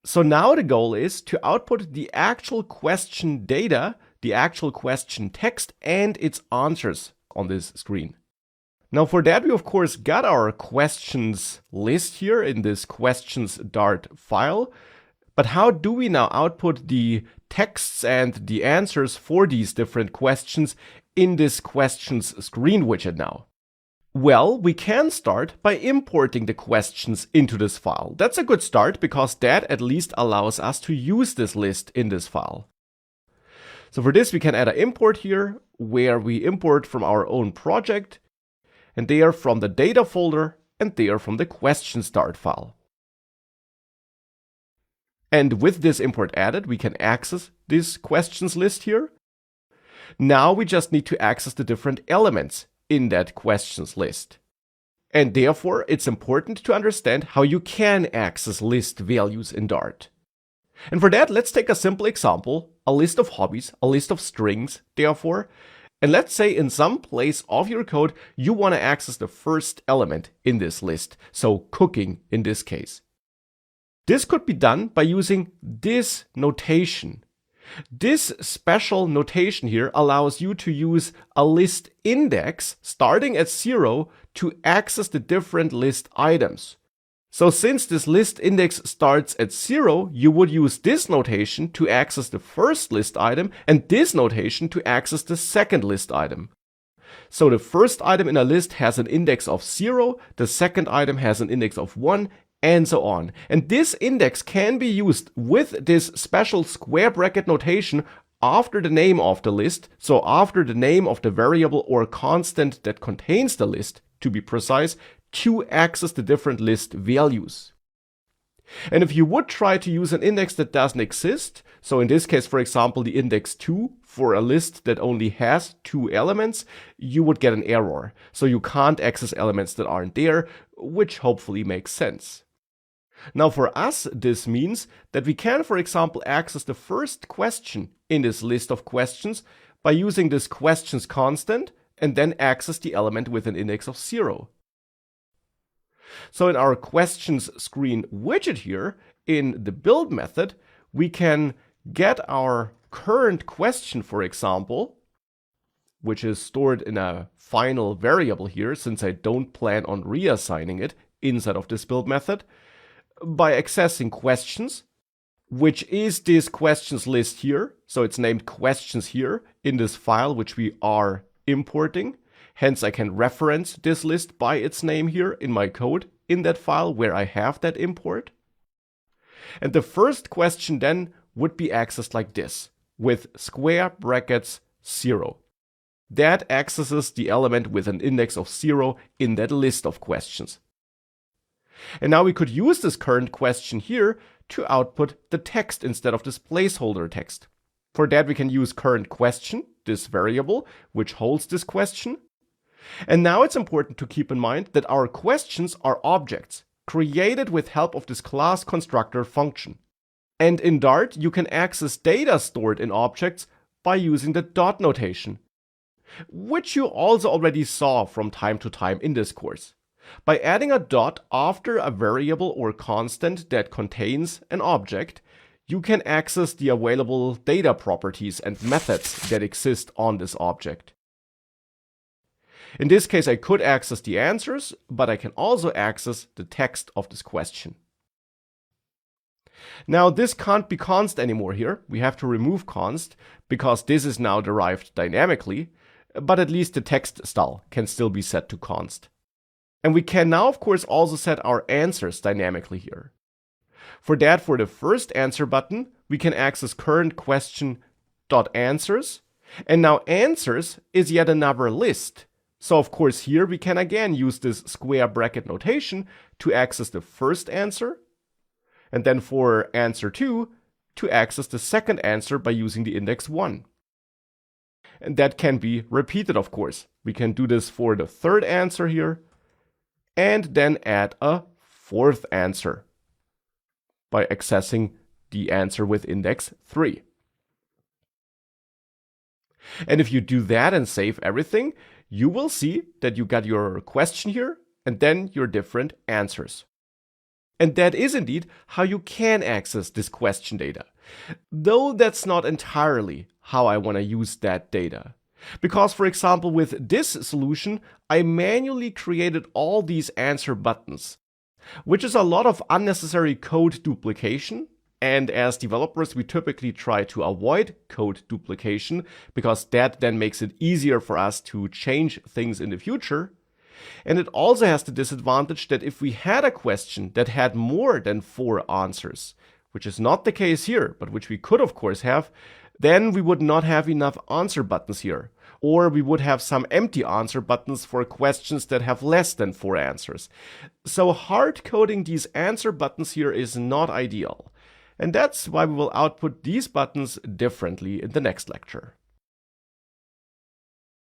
So now the goal is to output the actual question data, the actual question text, and its answers on this screen. Now for that, we of course got our questions list here in this questions Dart file. But how do we now output the texts and the answers for these different questions in this questions screen widget now? Well, we can start by importing the questions into this file. That's a good start because that at least allows us to use this list in this file. So for this, we can add an import here where we import from our own project, and they are from the data folder and they are from the questions Dart file. And with this import added, we can access this questions list here. Now we just need to access the different elements in that questions list. And therefore, it's important to understand how you can access list values in Dart. And for that, let's take a simple example, a list of hobbies, a list of strings, therefore. And let's say in some place of your code, you want to access the first element in this list, so cooking in this case. This could be done by using this notation. This special notation here allows you to use a list index starting at 0 to access the different list items. So since this list index starts at 0, you would use this notation to access the first list item and this notation to access the second list item. So the first item in a list has an index of 0, the second item has an index of 1, and so on. And this index can be used with this special square bracket notation after the name of the list, so after the name of the variable or constant that contains the list, to be precise, to access the different list values. And if you would try to use an index that doesn't exist, so in this case, for example, the index 2 for a list that only has 2 elements, you would get an error. So you can't access elements that aren't there, which hopefully makes sense. Now for us, this means that we can, for example, access the first question in this list of questions by using this questions constant and then access the element with an index of 0. So in our questions screen widget here, in the build method, we can get our current question, for example, which is stored in a final variable here, since I don't plan on reassigning it inside of this build method, by accessing questions, which is this questions list here. So it's named questions here in this file, which we are importing. Hence, I can reference this list by its name here in my code in that file where I have that import. And the first question then would be accessed like this, with square brackets 0. That accesses the element with an index of 0 in that list of questions. And now we could use this current question here to output the text instead of this placeholder text. For that, we can use current question, this variable, which holds this question. And now it's important to keep in mind that our questions are objects created with help of this class constructor function. And in Dart, you can access data stored in objects by using the dot notation, which you also already saw from time to time in this course. By adding a dot after a variable or constant that contains an object, you can access the available data properties and methods that exist on this object. In this case, I could access the answers, but I can also access the text of this question. Now, this can't be const anymore here. We have to remove const because this is now derived dynamically, but at least the text style can still be set to const. And we can now, of course, also set our answers dynamically here. For that, for the first answer button, we can access current question.answers. And now answers is yet another list. So of course here we can again use this square bracket notation to access the first answer. And then for answer 2, to access the second answer by using the index 1. And that can be repeated, of course. We can do this for the third answer here, and then add a fourth answer by accessing the answer with index 3. And if you do that and save everything, you will see that you got your question here and then your different answers. And that is indeed how you can access this question data. Though that's not entirely how I want to use that data. Because, for example, with this solution, I manually created all these answer buttons, which is a lot of unnecessary code duplication. And as developers, we typically try to avoid code duplication because that then makes it easier for us to change things in the future. And it also has the disadvantage that if we had a question that had more than 4 answers, which is not the case here, but which we could of course have, then we would not have enough answer buttons here. Or we would have some empty answer buttons for questions that have less than 4 answers. So hard coding these answer buttons here is not ideal. And that's why we will output these buttons differently in the next lecture.